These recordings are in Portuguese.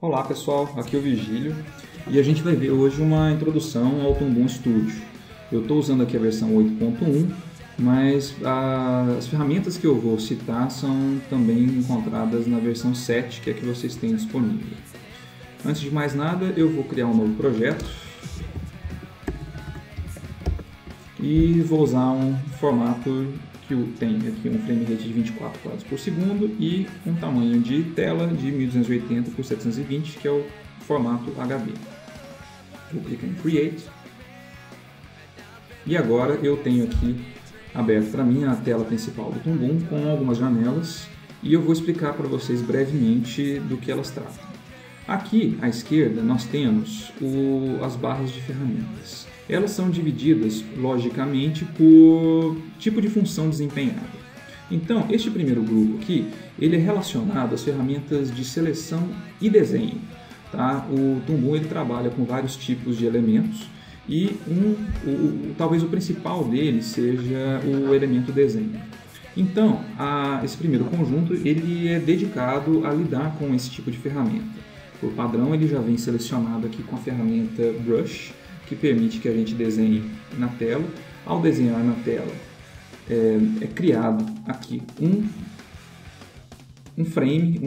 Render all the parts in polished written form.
Olá pessoal, aqui é o Vigílio e a gente vai ver hoje uma introdução ao Toon Studio. Eu estou usando aqui a versão 8.1, mas as ferramentas que eu vou citar são também encontradas na versão 7, que é a que vocês têm disponível. Antes de mais nada, eu vou criar um novo projeto e vou usar um formato que tem aqui um frame rate de 24 quadros por segundo e um tamanho de tela de 1280 por 720, que é o formato HB. Vou clicar em Create. E agora eu tenho aqui aberto para mim a tela principal do Toon com algumas janelas e eu vou explicar para vocês brevemente do que elas tratam. Aqui à esquerda nós temos as barras de ferramentas. Elas são divididas logicamente por tipo de função desempenhada. Então, este primeiro grupo aqui, ele é relacionado às ferramentas de seleção e desenho. Tá? O Toon ele trabalha com vários tipos de elementos e talvez o principal deles seja o elemento desenho. Então, esse primeiro conjunto ele é dedicado a lidar com esse tipo de ferramenta. Por padrão, ele já vem selecionado aqui com a ferramenta Brush, que permite que a gente desenhe na tela. Ao desenhar na tela, é criado aqui um frame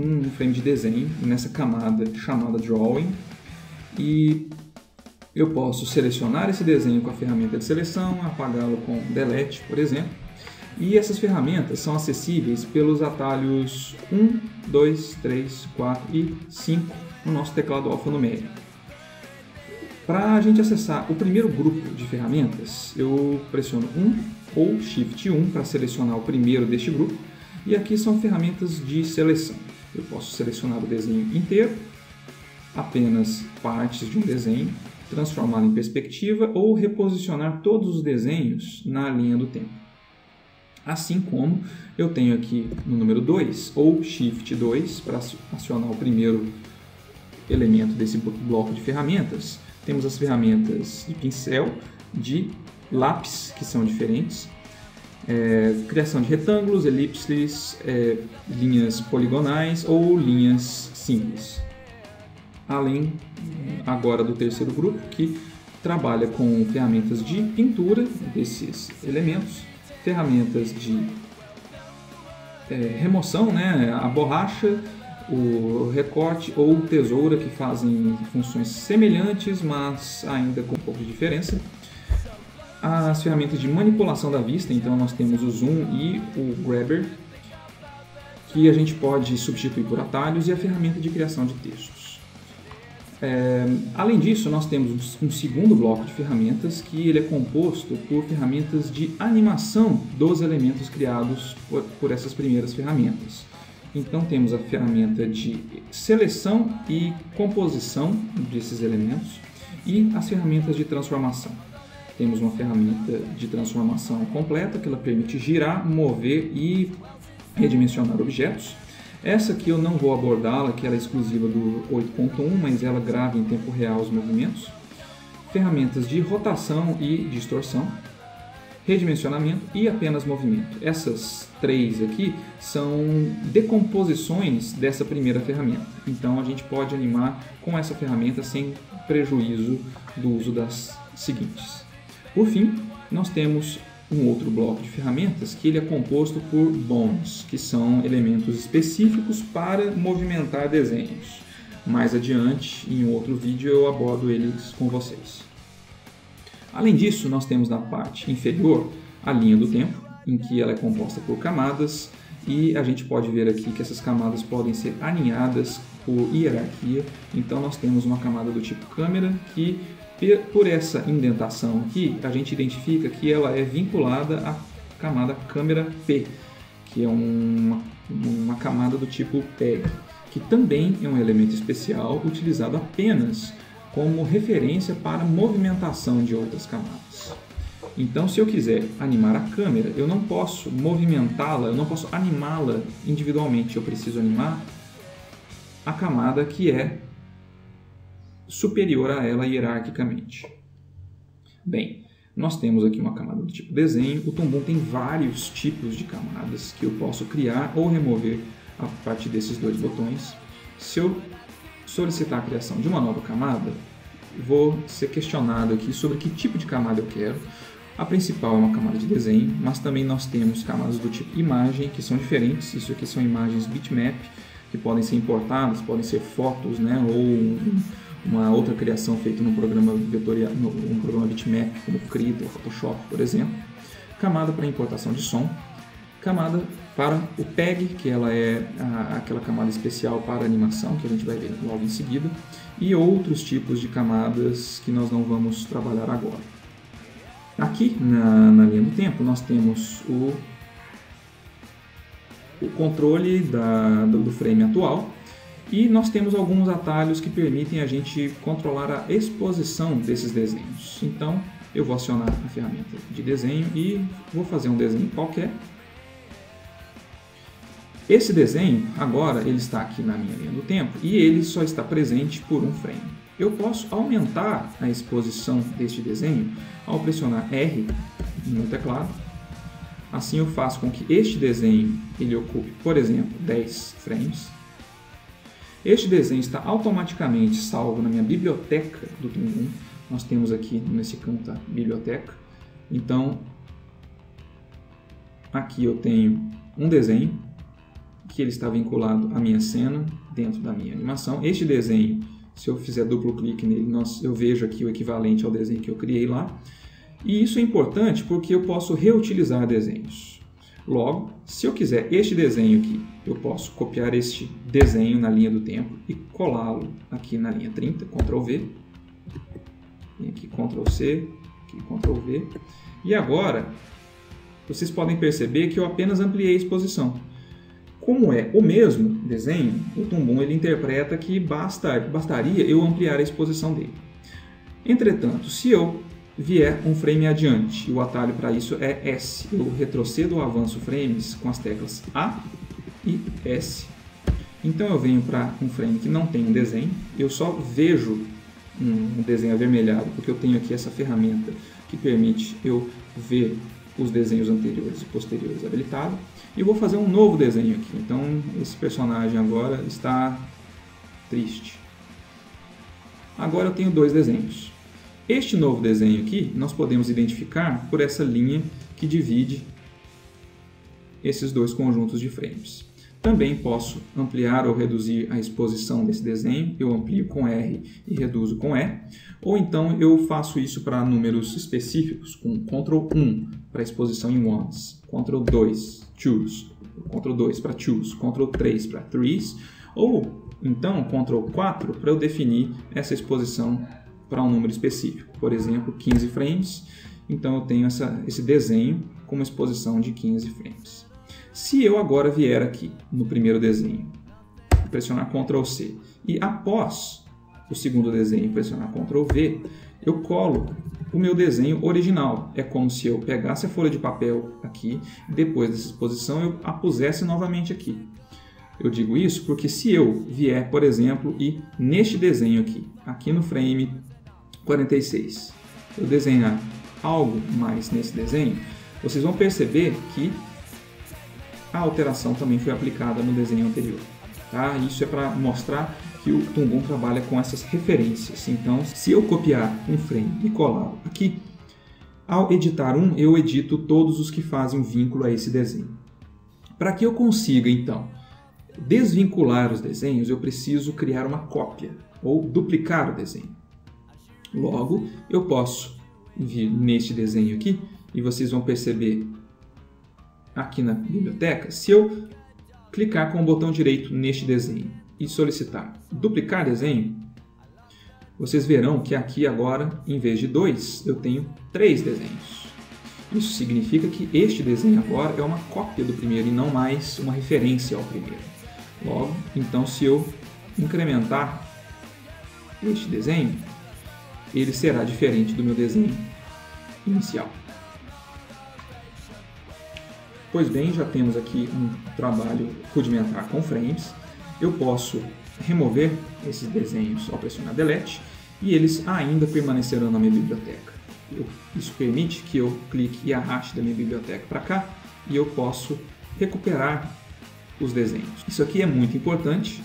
de desenho nessa camada chamada Drawing, e eu posso selecionar esse desenho com a ferramenta de seleção, apagá-lo com Delete, por exemplo, e essas ferramentas são acessíveis pelos atalhos 1, 2, 3, 4 e 5 no nosso teclado alfanumérico. Para a gente acessar o primeiro grupo de ferramentas, eu pressiono 1 ou Shift 1 para selecionar o primeiro deste grupo. E aqui são ferramentas de seleção. Eu posso selecionar o desenho inteiro, apenas partes de um desenho, transformá-lo em perspectiva ou reposicionar todos os desenhos na linha do tempo. Assim como eu tenho aqui no número 2 ou Shift 2 para acionar o primeiro elemento desse bloco de ferramentas. Temos as ferramentas de pincel, de lápis, que são diferentes, criação de retângulos, elipses, linhas poligonais ou linhas simples. Além agora do terceiro grupo, que trabalha com ferramentas de pintura desses elementos, ferramentas de remoção, a borracha, o recorte ou tesoura, que fazem funções semelhantes, mas ainda com um pouco de diferença. As ferramentas de manipulação da vista, então nós temos o Zoom e o Grabber, que a gente pode substituir por atalhos, e a ferramenta de criação de textos. Além disso, nós temos um segundo bloco de ferramentas, que ele é composto por ferramentas de animação dos elementos criados por essas primeiras ferramentas. Então temos a ferramenta de seleção e composição desses elementos e as ferramentas de transformação. Temos uma ferramenta de transformação completa, que ela permite girar, mover e redimensionar objetos. Essa aqui eu não vou abordá-la, que ela é exclusiva do 8.1, mas ela grava em tempo real os movimentos. Ferramentas de rotação e distorção, redimensionamento e apenas movimento. Essas três aqui são decomposições dessa primeira ferramenta. Então a gente pode animar com essa ferramenta sem prejuízo do uso das seguintes. Por fim, nós temos um outro bloco de ferramentas que ele é composto por bones, que são elementos específicos para movimentar desenhos. Mais adiante, em um outro vídeo, eu abordo eles com vocês. Além disso, nós temos na parte inferior a linha do tempo, em que ela é composta por camadas, e a gente pode ver aqui que essas camadas podem ser alinhadas por hierarquia. Então nós temos uma camada do tipo câmera, que por essa indentação aqui, a gente identifica que ela é vinculada à camada câmera P, que é uma camada do tipo PEG, que também é um elemento especial utilizado apenas como referência para movimentação de outras camadas. Então, se eu quiser animar a câmera, eu não posso movimentá-la, eu não posso animá-la individualmente, eu preciso animar a camada que é superior a ela hierarquicamente. Bem, nós temos aqui uma camada do tipo desenho. O Toon tem vários tipos de camadas que eu posso criar ou remover a partir desses dois botões. Se eu solicitar a criação de uma nova camada, vou ser questionado aqui sobre que tipo de camada eu quero. A principal é uma camada de desenho, mas também nós temos camadas do tipo imagem, que são diferentes. Isso aqui são imagens bitmap, que podem ser importadas, podem ser fotos, né, ou uma outra criação feita no programa vetorial, um programa bitmap, como Krita ou Photoshop, por exemplo. Camada para importação de som. Camada para o PEG, que ela é aquela camada especial para animação, que a gente vai ver logo em seguida. E outros tipos de camadas que nós não vamos trabalhar agora. Aqui na linha do tempo nós temos o controle do frame atual e nós temos alguns atalhos que permitem a gente controlar a exposição desses desenhos. Então eu vou acionar a ferramenta de desenho e vou fazer um desenho qualquer. Esse desenho agora ele está aqui na minha linha do tempo e ele só está presente por um frame. Eu posso aumentar a exposição deste desenho ao pressionar R no meu teclado. Assim eu faço com que este desenho ele ocupe, por exemplo, 10 frames. Este desenho está automaticamente salvo na minha biblioteca do Toon. Nós temos aqui nesse canto a biblioteca. Então, aqui eu tenho um desenho que ele está vinculado à minha cena dentro da minha animação. Este desenho, se eu fizer duplo clique nele, eu vejo aqui o equivalente ao desenho que eu criei lá. E isso é importante porque eu posso reutilizar desenhos. Logo, se eu quiser este desenho aqui, eu posso copiar este desenho na linha do tempo e colá-lo aqui na linha 30, Ctrl V. E aqui Ctrl C, aqui Ctrl V. E agora, vocês podem perceber que eu apenas ampliei a exposição. Como é o mesmo desenho, o Toon ele interpreta que bastaria eu ampliar a exposição dele. Entretanto, se eu vier um frame adiante, e o atalho para isso é S, eu retrocedo ou avanço frames com as teclas A e S. Então eu venho para um frame que não tem um desenho, eu só vejo um desenho avermelhado, porque eu tenho aqui essa ferramenta que permite eu ver os desenhos anteriores e posteriores habilitado. E vou fazer um novo desenho aqui. Então esse personagem agora está triste. Agora eu tenho dois desenhos. Este novo desenho aqui nós podemos identificar por essa linha que divide esses dois conjuntos de frames. Também posso ampliar ou reduzir a exposição desse desenho. Eu amplio com R e reduzo com E. Ou então eu faço isso para números específicos, com Ctrl 1 para exposição em ones, Ctrl 2, choose, Ctrl 2 para choose, Ctrl 3 para threes, ou então Ctrl 4 para eu definir essa exposição para um número específico. Por exemplo, 15 frames. Então eu tenho esse desenho com uma exposição de 15 frames. Se eu agora vier aqui no primeiro desenho, pressionar Ctrl C e após o segundo desenho pressionar Ctrl V, eu colo o meu desenho original. É como se eu pegasse a folha de papel aqui, depois dessa exposição eu a pusesse novamente aqui. Eu digo isso porque se eu vier, por exemplo, e neste desenho aqui no frame 46, eu desenhar algo mais nesse desenho, vocês vão perceber que a alteração também foi aplicada no desenho anterior. Tá? Isso é para mostrar que o Toon trabalha com essas referências. Então, se eu copiar um frame e colá-lo aqui, ao editar eu edito todos os que fazem um vínculo a esse desenho. Para que eu consiga, então, desvincular os desenhos, eu preciso criar uma cópia ou duplicar o desenho. Logo, eu posso vir neste desenho aqui e vocês vão perceber aqui na biblioteca, se eu clicar com o botão direito neste desenho e solicitar duplicar desenho, vocês verão que aqui agora, em vez de 2, eu tenho 3 desenhos. Isso significa que este desenho agora é uma cópia do primeiro e não mais uma referência ao primeiro. Logo, então, se eu incrementar este desenho, ele será diferente do meu desenho inicial. Pois bem, já temos aqui um trabalho rudimentar com frames. Eu posso remover esses desenhos ao pressionar Delete e eles ainda permanecerão na minha biblioteca. Isso permite que eu clique e arraste da minha biblioteca para cá e eu posso recuperar os desenhos. Isso aqui é muito importante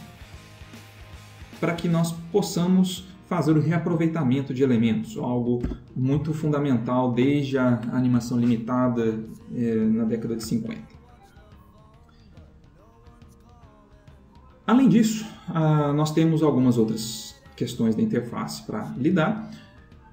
para que nós possamos fazer o reaproveitamento de elementos, algo muito fundamental desde a animação limitada na década de 50. Além disso, nós temos algumas outras questões da interface para lidar.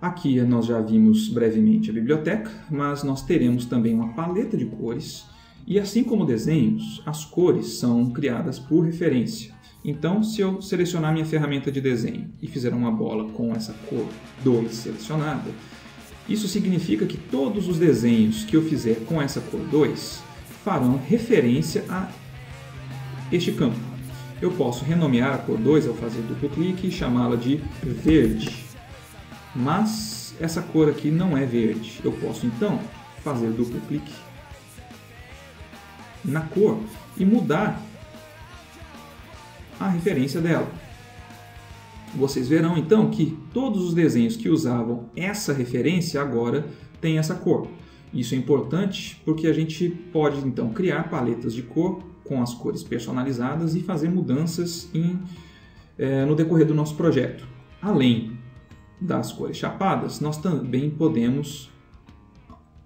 Aqui nós já vimos brevemente a biblioteca, mas nós teremos também uma paleta de cores e, assim como desenhos, as cores são criadas por referência. Então, se eu selecionar minha ferramenta de desenho e fizer uma bola com essa cor 2 selecionada, isso significa que todos os desenhos que eu fizer com essa cor 2 farão referência a este campo. Eu posso renomear a cor 2 ao fazer duplo clique e chamá-la de verde. Mas essa cor aqui não é verde. Eu posso então fazer duplo clique na cor e mudar a referência dela. Vocês verão então que todos os desenhos que usavam essa referência agora têm essa cor. Isso é importante porque a gente pode então criar paletas de cor com as cores personalizadas e fazer mudanças no decorrer do nosso projeto. Além das cores chapadas, nós também podemos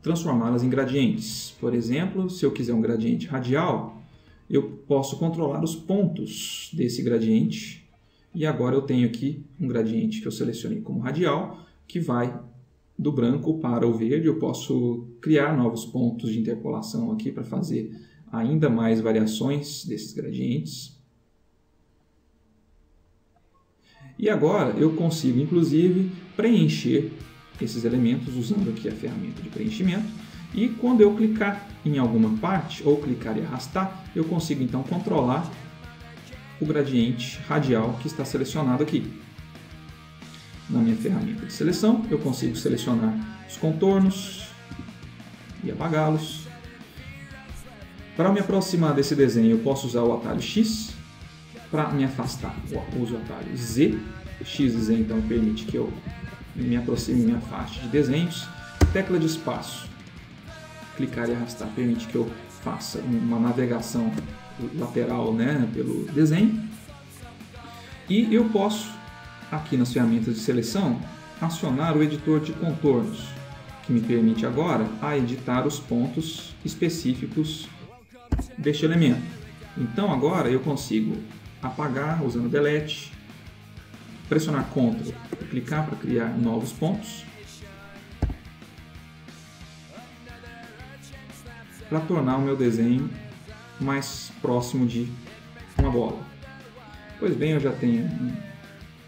transformá-las em gradientes. Por exemplo, se eu quiser um gradiente radial, eu posso controlar os pontos desse gradiente. E agora eu tenho aqui um gradiente que eu selecionei como radial, que vai do branco para o verde. Eu posso criar novos pontos de interpolação aqui para fazer ainda mais variações desses gradientes. E agora eu consigo, inclusive, preencher esses elementos usando aqui a ferramenta de preenchimento. E quando eu clicar em alguma parte, ou clicar e arrastar, eu consigo então controlar o gradiente radial que está selecionado aqui. Na minha ferramenta de seleção, eu consigo selecionar os contornos e apagá-los. Para me aproximar desse desenho, eu posso usar o atalho X. Para me afastar, eu uso o atalho Z. X e Z então permite que eu me aproxime e me afaste de desenhos. Tecla de espaço, clicar e arrastar, permite que eu faça uma navegação lateral, pelo desenho. E eu posso, aqui nas ferramentas de seleção, acionar o editor de contornos, que me permite agora editar os pontos específicos deste elemento. Então agora eu consigo apagar usando Delete, pressionar Ctrl e clicar para criar novos pontos, para tornar o meu desenho mais próximo de uma bola. Pois bem, eu já tenho um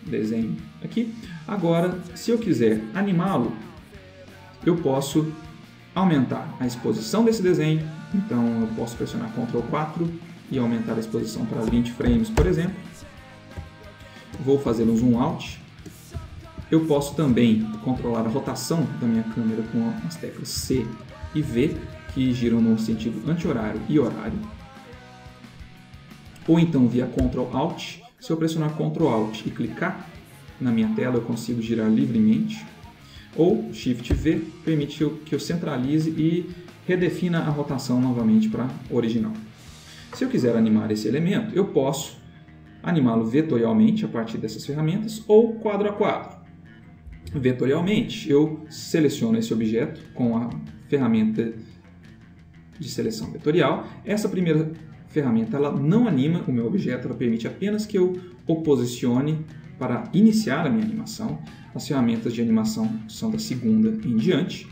desenho aqui. Agora, se eu quiser animá-lo, eu posso aumentar a exposição desse desenho. Então eu posso pressionar Ctrl 4 e aumentar a exposição para 20 frames, por exemplo. Vou fazer um zoom out. Eu posso também controlar a rotação da minha câmera com as teclas C e V, que giram no sentido anti-horário e horário. Ou então via Ctrl Alt. Se eu pressionar Ctrl Alt e clicar na minha tela, eu consigo girar livremente. Ou Shift V permite que eu centralize e redefina a rotação novamente para original. Se eu quiser animar esse elemento, eu posso animá-lo vetorialmente a partir dessas ferramentas ou quadro a quadro. Vetorialmente, eu seleciono esse objeto com a ferramenta de seleção vetorial. Essa primeira ferramenta ela não anima o meu objeto, ela permite apenas que eu o posicione para iniciar a minha animação. As ferramentas de animação são da segunda em diante.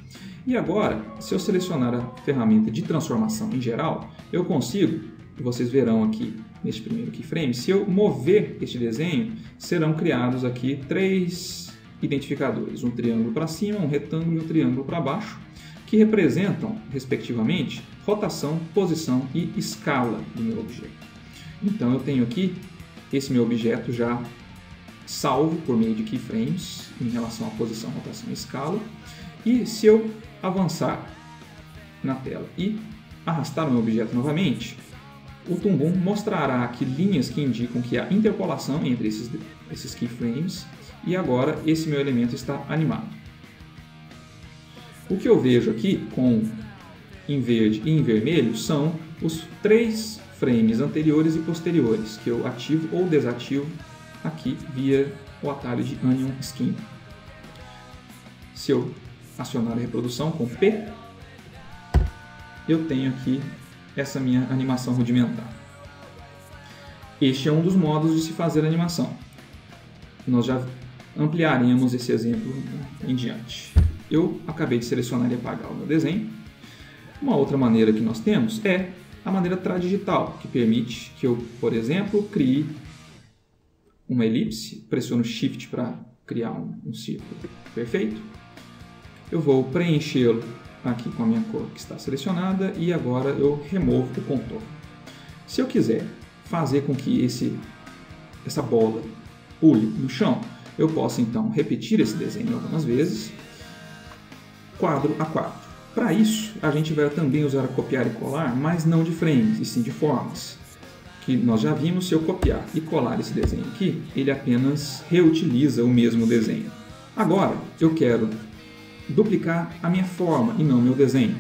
E agora, se eu selecionar a ferramenta de transformação em geral, eu consigo, e vocês verão aqui neste primeiro keyframe, se eu mover este desenho, serão criados aqui 3 identificadores, um triângulo para cima, um retângulo e um triângulo para baixo, que representam, respectivamente, rotação, posição e escala do meu objeto. Então eu tenho aqui esse meu objeto já salvo por meio de keyframes em relação à posição, rotação e escala. E se eu avançar na tela e arrastar o meu objeto novamente, o Toon Boom mostrará aqui linhas que indicam que há interpolação entre esses keyframes e agora esse meu elemento está animado. O que eu vejo aqui em verde e em vermelho são os 3 frames anteriores e posteriores que eu ativo ou desativo aqui via o atalho de Onion Skin. Se eu acionar a reprodução com P, eu tenho aqui essa minha animação rudimentar. Este é um dos modos de se fazer a animação. Nós já ampliaremos esse exemplo em diante. Eu acabei de selecionar e apagar o meu desenho. Uma outra maneira que nós temos é a maneira tradigital, que permite que eu, por exemplo, crie uma elipse, pressiono Shift para criar um círculo perfeito. Eu vou preenchê-lo aqui com a minha cor que está selecionada e agora eu removo o contorno. Se eu quiser fazer com que essa bola pule no chão, eu posso então repetir esse desenho algumas vezes, quadro a quadro. Para isso, a gente vai também usar copiar e colar, mas não de frames, e sim de formas. Que nós já vimos, se eu copiar e colar esse desenho aqui, ele apenas reutiliza o mesmo desenho. Agora, eu quero duplicar a minha forma e não meu desenho.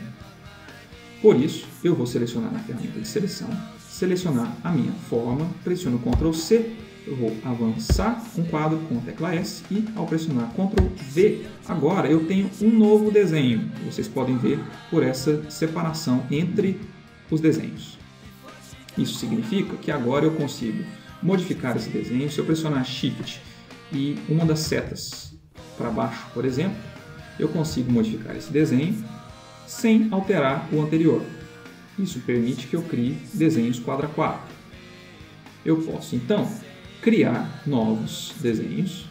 Por isso, eu vou selecionar na ferramenta de seleção, selecionar a minha forma, pressiono Ctrl C, eu vou avançar um quadro com a tecla S e ao pressionar Ctrl V, agora eu tenho um novo desenho. Vocês podem ver por essa separação entre os desenhos. Isso significa que agora eu consigo modificar esse desenho. Se eu pressionar Shift e uma das setas para baixo, por exemplo, eu consigo modificar esse desenho sem alterar o anterior. Isso permite que eu crie desenhos quadro a quadro. Eu posso então criar novos desenhos.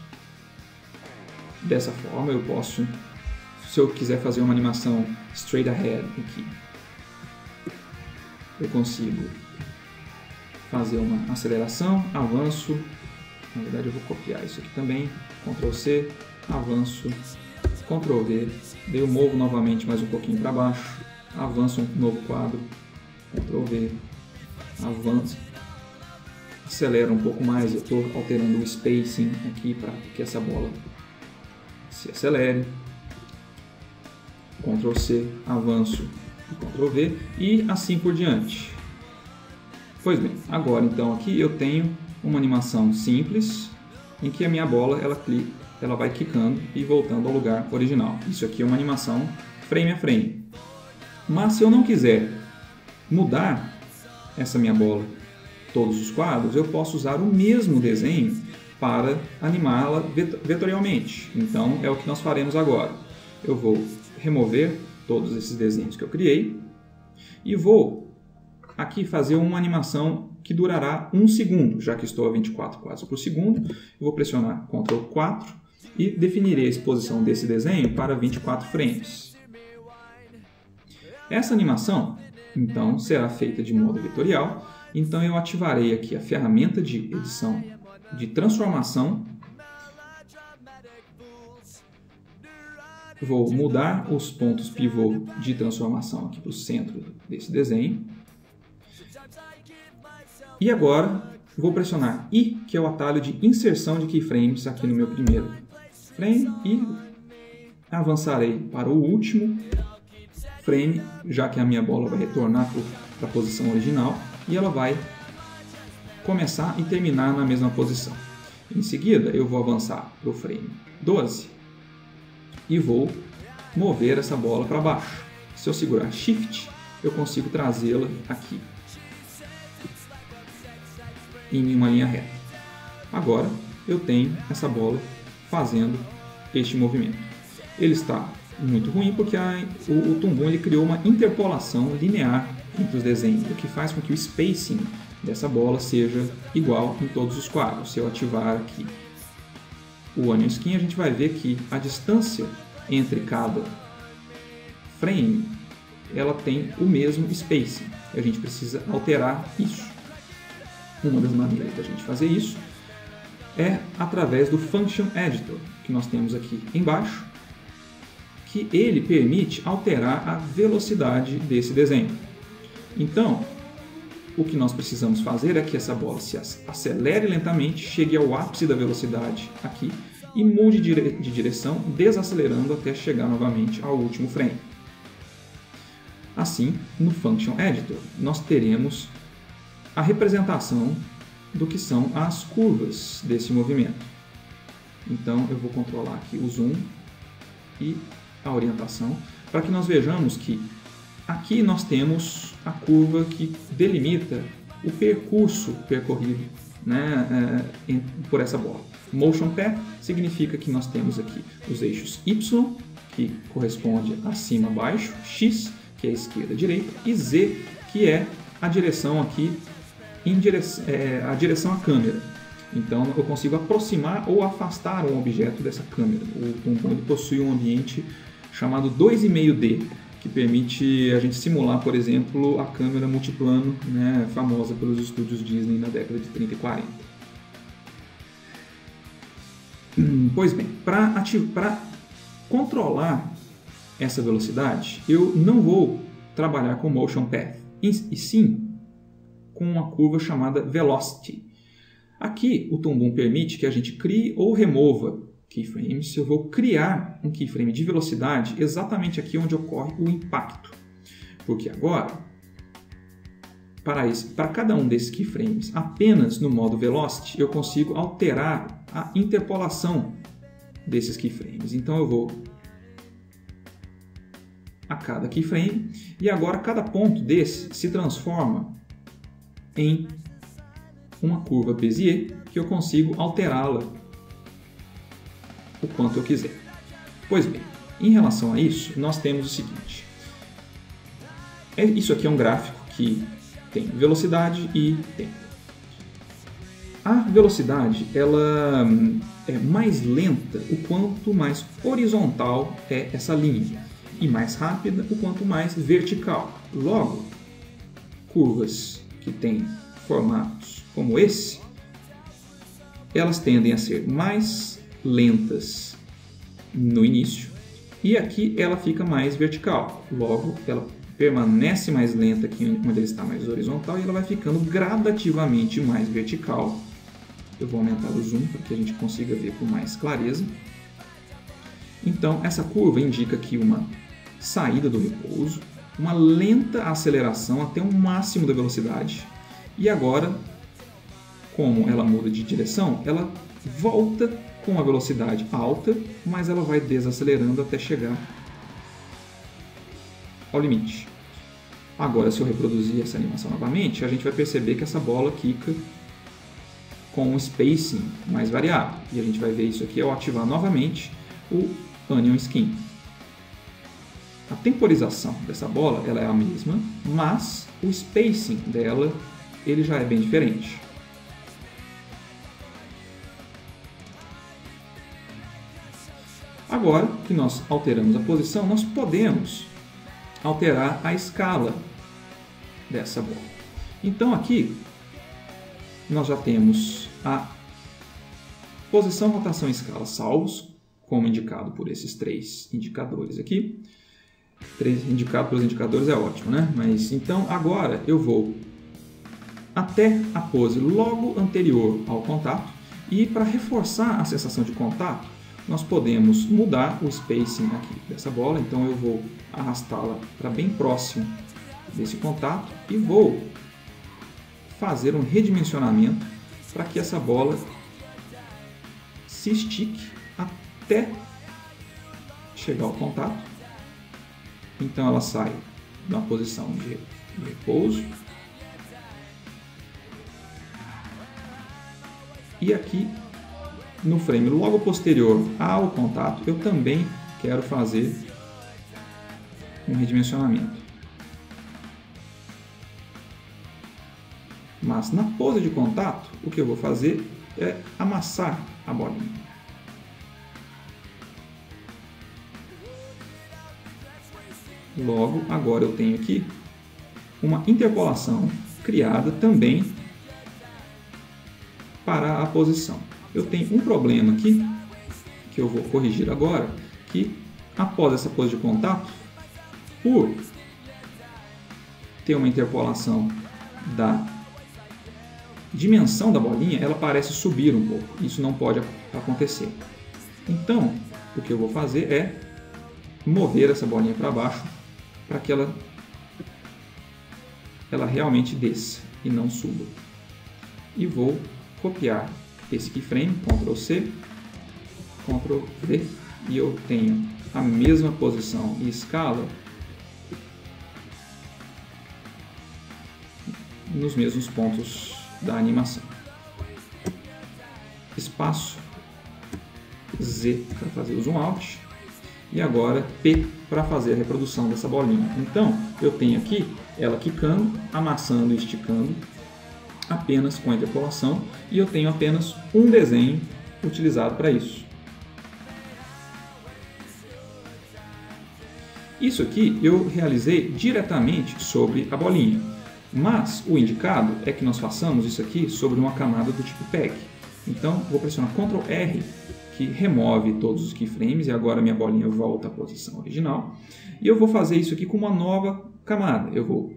Dessa forma eu posso, se eu quiser fazer uma animação straight ahead aqui, eu consigo fazer uma aceleração, avanço, na verdade eu vou copiar isso aqui também, Ctrl C, avanço, Ctrl V, daí eu movo novamente mais um pouquinho para baixo, avanço um novo quadro, Ctrl V, avanço, acelero um pouco mais, eu estou alterando o spacing aqui para que essa bola se acelere, Ctrl C, avanço e Ctrl V e assim por diante. Pois bem, agora então aqui eu tenho uma animação simples em que a minha bola ela vai quicando e voltando ao lugar original. Isso aqui é uma animação frame a frame. Mas se eu não quiser mudar essa minha bola todos os quadros, eu posso usar o mesmo desenho para animá-la vetorialmente. Então é o que nós faremos agora. Eu vou remover todos esses desenhos que eu criei e vou aqui fazer uma animação que durará 1 segundo, já que estou a 24 quadros por segundo. Eu vou pressionar Ctrl 4 e definirei a exposição desse desenho para 24 frames. Essa animação, então, será feita de modo vetorial. Então eu ativarei aqui a ferramenta de edição de transformação. Vou mudar os pontos pivô de transformação aqui para o centro desse desenho. E agora vou pressionar I, que é o atalho de inserção de keyframes aqui no meu primeiro frame, e avançarei para o último frame, já que a minha bola vai retornar para a posição original e ela vai começar e terminar na mesma posição. Em seguida eu vou avançar para o frame 12 e vou mover essa bola para baixo. Se eu segurar Shift, eu consigo trazê-la aqui em uma linha reta. Agora eu tenho essa bola fazendo este movimento. Ele está muito ruim porque o Toon Boom ele criou uma interpolação linear entre os desenhos, o que faz com que o spacing dessa bola seja igual em todos os quadros. Se eu ativar aqui o Onion Skin, a gente vai ver que a distância entre cada frame ela tem o mesmo spacing. A gente precisa alterar isso. Uma das maneiras da gente fazer isso é através do Function Editor, que nós temos aqui embaixo, que ele permite alterar a velocidade desse desenho. Então, o que nós precisamos fazer é que essa bola se acelere lentamente, chegue ao ápice da velocidade aqui e mude de direção, desacelerando até chegar novamente ao último frame. Assim, no Function Editor, nós teremos a representação do que são as curvas desse movimento. Então eu vou controlar aqui o zoom e a orientação, para que nós vejamos que aqui nós temos a curva que delimita o percurso percorrido, né, por essa bola. Motion path significa que nós temos aqui os eixos Y, que corresponde acima baixo, X, que é esquerda direita, e Z, que é a direção aqui, a direção à câmera. Então eu consigo aproximar ou afastar um objeto dessa câmera. O Toon Boom possui um ambiente chamado 2,5D, que permite a gente simular, por exemplo, a câmera multiplano, né, famosa pelos estúdios Disney na década de 30 e 40. Pois bem, para controlar essa velocidade, eu não vou trabalhar com Motion Path, e sim com uma curva chamada Velocity. Aqui o Toon Boom permite que a gente crie ou remova keyframes. Eu vou criar um keyframe de velocidade exatamente aqui onde ocorre o impacto. Porque agora, para cada um desses keyframes, apenas no modo Velocity, eu consigo alterar a interpolação desses keyframes. Então eu vou a cada keyframe e agora cada ponto desse se transforma em uma curva Bézier que eu consigo alterá-la o quanto eu quiser. Pois bem, em relação a isso, nós temos o seguinte. Isso aqui é um gráfico que tem velocidade e tempo. A velocidade ela é mais lenta o quanto mais horizontal é essa linha e mais rápida o quanto mais vertical. Logo, curvas que têm formatos como esse, elas tendem a ser mais lentas no início e aqui ela fica mais vertical. Logo, ela permanece mais lenta aqui onde ela está mais horizontal e ela vai ficando gradativamente mais vertical. Eu vou aumentar o zoom para que a gente consiga ver com mais clareza. Então, essa curva indica aqui uma saída do repouso, uma lenta aceleração até um máximo da velocidade. E agora, como ela muda de direção, ela volta com a velocidade alta, mas ela vai desacelerando até chegar ao limite. Agora, se eu reproduzir essa animação novamente, a gente vai perceber que essa bola quica com um spacing mais variado. E a gente vai ver isso aqui ao ativar novamente o Onion Skin. A temporização dessa bola ela é a mesma, mas o spacing dela ele já é bem diferente. Agora que nós alteramos a posição, nós podemos alterar a escala dessa bola. Então aqui nós já temos a posição, rotação e escala salvos, como indicado por esses três indicadores aqui. Indicado pelos indicadores é ótimo, né? Mas então agora eu vou até a pose logo anterior ao contato e para reforçar a sensação de contato nós podemos mudar o spacing aqui dessa bola. Então eu vou arrastá-la para bem próximo desse contato e vou fazer um redimensionamento para que essa bola se estique até chegar ao contato. Então ela sai da posição de repouso e aqui no frame logo posterior ao contato eu também quero fazer um redimensionamento. Mas na pose de contato o que eu vou fazer é amassar a bolinha. Logo, agora eu tenho aqui uma interpolação criada também para a posição. Eu tenho um problema aqui, que eu vou corrigir agora, que após essa pose de contato, por ter uma interpolação da dimensão da bolinha, ela parece subir um pouco. Isso não pode acontecer. Então, o que eu vou fazer é mover essa bolinha para baixo, para que ela realmente desça e não suba. e vou copiar esse keyframe, Ctrl C, Ctrl V, e eu tenho a mesma posição e escala nos mesmos pontos da animação. Espaço Z para fazer o zoom out e agora P para fazer a reprodução dessa bolinha. Então eu tenho aqui ela quicando, amassando e esticando apenas com a interpolação, e eu tenho apenas um desenho utilizado para isso. Isso aqui eu realizei diretamente sobre a bolinha, mas o indicado é que nós façamos isso aqui sobre uma camada do tipo PEG. Então vou pressionar Ctrl R, que remove todos os keyframes, e agora minha bolinha volta à posição original. E eu vou fazer isso aqui com uma nova camada. Eu vou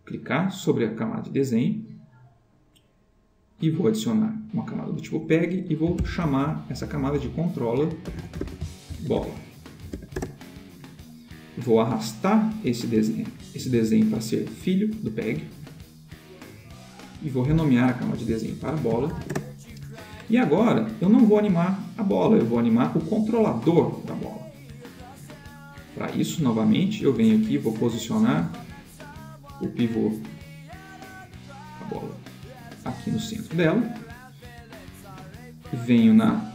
clicar sobre a camada de desenho e vou adicionar uma camada do tipo PEG e vou chamar essa camada de Controller Bola. Vou arrastar esse desenho para ser filho do PEG e vou renomear a camada de desenho para bola. E agora eu não vou animar a bola, eu vou animar o controlador da bola. Para isso, novamente, eu venho aqui e vou posicionar o pivô da bola aqui no centro dela. Venho na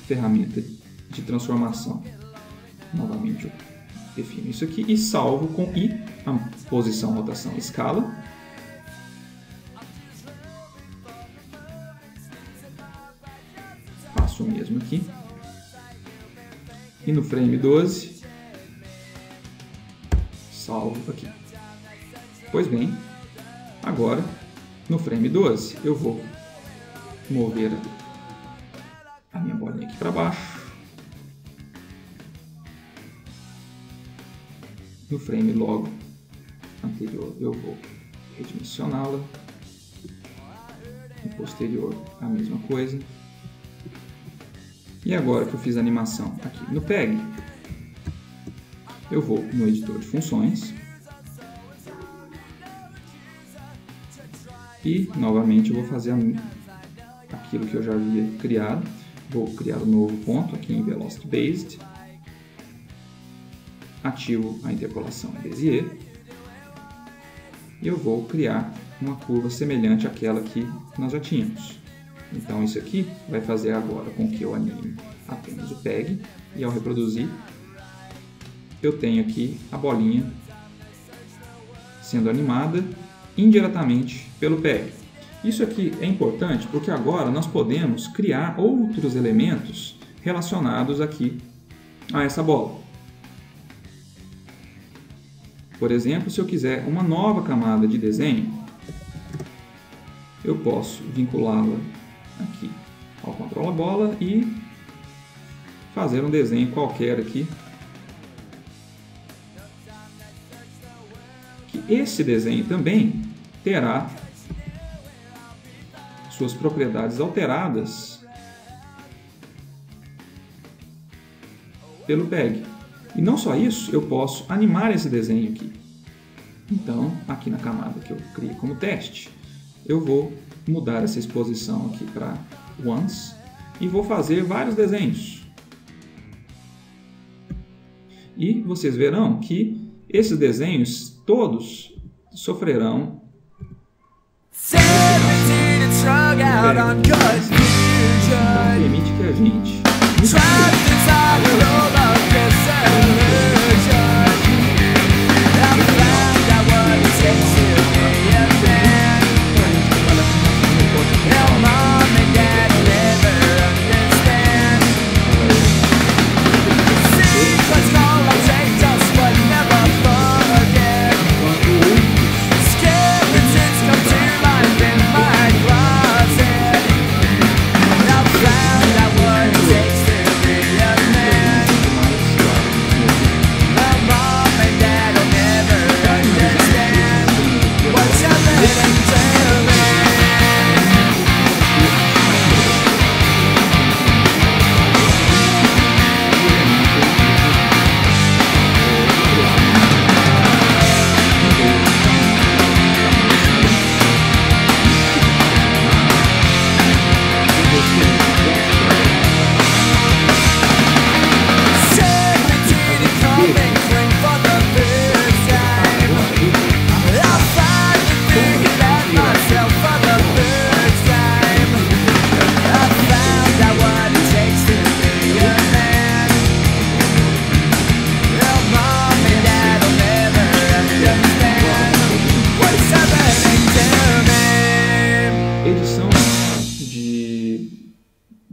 ferramenta de transformação, novamente eu defino isso aqui e salvo com I a posição, rotação e escala. Faço o mesmo aqui. E no frame 12, salvo aqui. Pois bem, agora no frame 12 eu vou mover a minha bolinha aqui para baixo. No frame logo anterior eu vou redimensioná-la. No posterior a mesma coisa. E agora que eu fiz a animação aqui no PEG, eu vou no editor de funções e novamente eu vou fazer aquilo que eu já havia criado. Vou criar um novo ponto aqui em Velocity Based, ativo a interpolação Bezier e eu vou criar uma curva semelhante àquela que nós já tínhamos. Então isso aqui vai fazer agora com que eu anime apenas o PEG, e ao reproduzir eu tenho aqui a bolinha sendo animada indiretamente pelo PEG. Isso aqui é importante porque agora nós podemos criar outros elementos relacionados aqui a essa bola. Por exemplo, se eu quiser uma nova camada de desenho, eu posso vinculá-la aqui ao Controller Bola e fazer um desenho qualquer aqui. Que esse desenho também terá suas propriedades alteradas pelo PEG. E não só isso, eu posso animar esse desenho aqui. Então, aqui na camada que eu criei como teste, eu vou mudar essa exposição aqui para Once e vou fazer vários desenhos. E vocês verão que esses desenhos todos sofrerão permite que a gente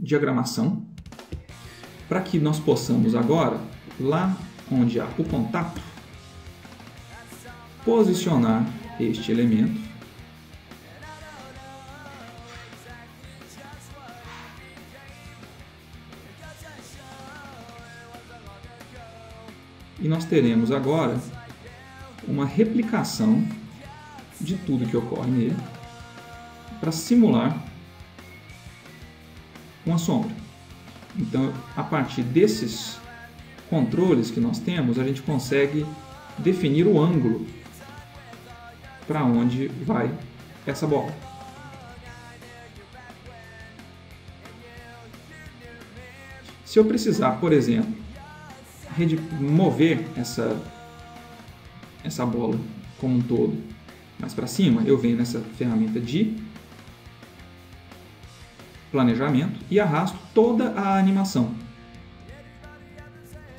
diagramação, para que nós possamos agora, lá onde há o contato, posicionar este elemento e nós teremos agora uma replicação de tudo que ocorre nele para simular uma sombra. Então, a partir desses controles que nós temos, a gente consegue definir o ângulo para onde vai essa bola. Se eu precisar, por exemplo, mover essa bola como um todo mais para cima, eu venho nessa ferramenta de planejamento e arrasto toda a animação.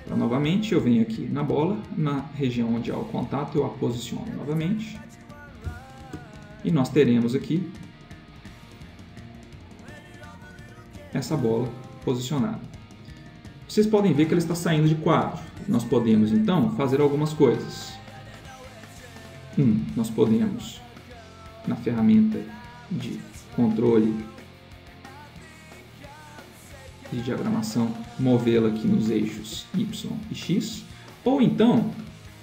Então, novamente, eu venho aqui na bola, na região onde há o contato, eu a posiciono novamente. E nós teremos aqui essa bola posicionada. Vocês podem ver que ela está saindo de quadro. Nós podemos, então, fazer algumas coisas. Nós podemos, na ferramenta de controle de diagramação, movê-la aqui nos eixos Y e X. Ou então,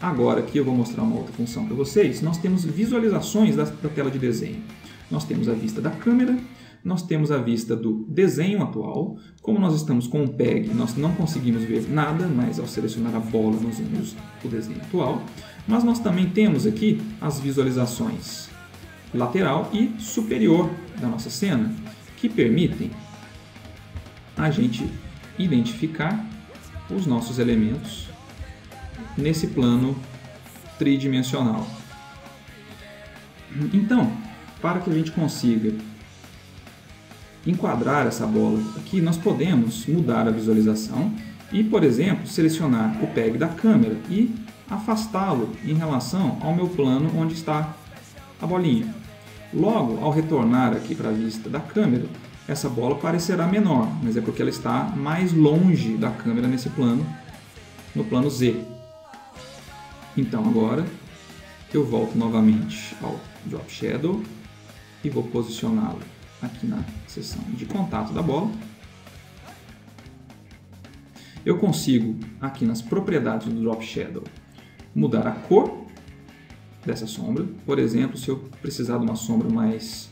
agora aqui eu vou mostrar uma outra função para vocês, nós temos visualizações da tela de desenho. Nós temos a vista da câmera, nós temos a vista do desenho atual. Como nós estamos com o PEG, nós não conseguimos ver nada, mas ao selecionar a bola nós vemos o desenho atual. Mas nós também temos aqui as visualizações lateral e superior da nossa cena, que permitem a gente identificar os nossos elementos nesse plano tridimensional. Então, para que a gente consiga enquadrar essa bola aqui, nós podemos mudar a visualização e, por exemplo, selecionar o PEG da câmera e afastá-lo em relação ao meu plano onde está a bolinha. Logo, ao retornar aqui para a vista da câmera, essa bola parecerá menor, mas é porque ela está mais longe da câmera nesse plano, no plano Z. Então agora eu volto novamente ao Drop Shadow e vou posicioná-lo aqui na seção de contato da bola. Eu consigo, aqui nas propriedades do Drop Shadow, mudar a cor dessa sombra. Por exemplo, se eu precisar de uma sombra mais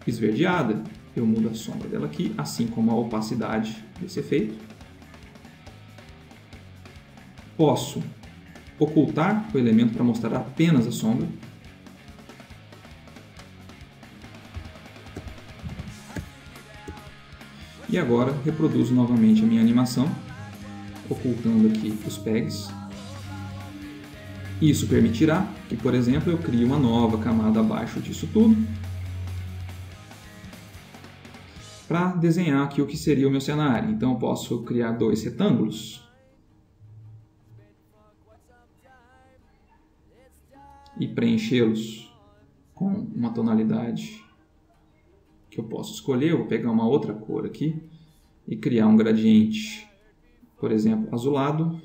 esverdeada, eu mudo a sombra dela aqui, assim como a opacidade desse efeito. Posso ocultar o elemento para mostrar apenas a sombra. E agora reproduzo novamente a minha animação, ocultando aqui os pegs. Isso permitirá que, por exemplo, eu crie uma nova camada abaixo disso tudo, para desenhar aqui o que seria o meu cenário. Então eu posso criar dois retângulos e preenchê-los com uma tonalidade que eu posso escolher. Eu vou pegar uma outra cor aqui e criar um gradiente, por exemplo, azulado.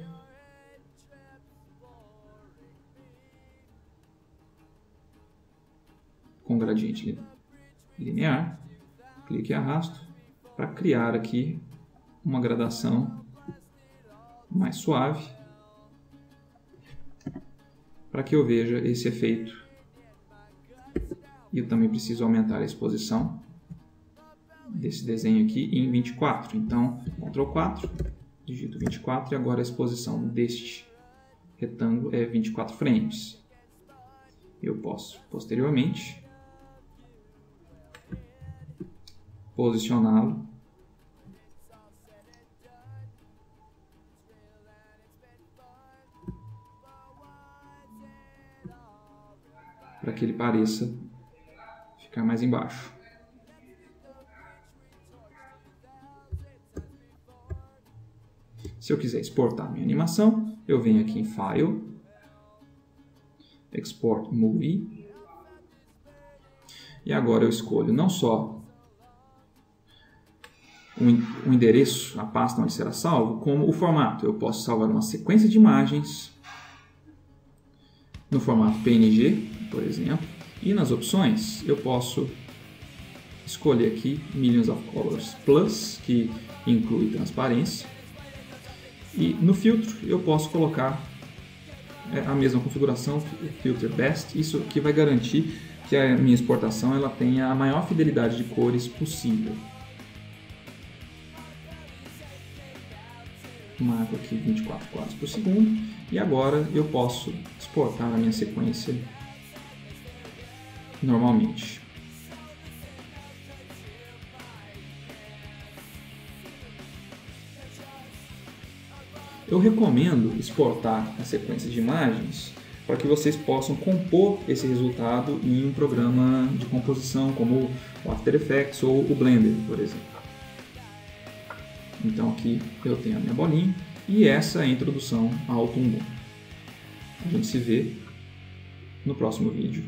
Com gradiente linear. Clique e arrasto para criar aqui uma gradação mais suave, para que eu veja esse efeito. E eu também preciso aumentar a exposição desse desenho aqui em 24. Então, Ctrl 4, digito 24 e agora a exposição deste retângulo é 24 frames. Eu posso, posteriormente, posicioná-lo para que ele pareça ficar mais embaixo. Se eu quiser exportar minha animação, eu venho aqui em File, Export Movie, e agora eu escolho não só o endereço, a pasta onde será salvo, como o formato. Eu posso salvar uma sequência de imagens no formato PNG, por exemplo, e nas opções eu posso escolher aqui Millions of Colors Plus, que inclui transparência, e no filtro eu posso colocar a mesma configuração, Filter Best, isso que vai garantir que a minha exportação ela tenha a maior fidelidade de cores possível. Marco aqui 24 quadros por segundo e agora eu posso exportar a minha sequência normalmente. Eu recomendo exportar a sequência de imagens para que vocês possam compor esse resultado em um programa de composição como o After Effects ou o Blender, por exemplo. Então aqui eu tenho a minha bolinha e essa é a introdução ao Toon Boom. A gente se vê no próximo vídeo.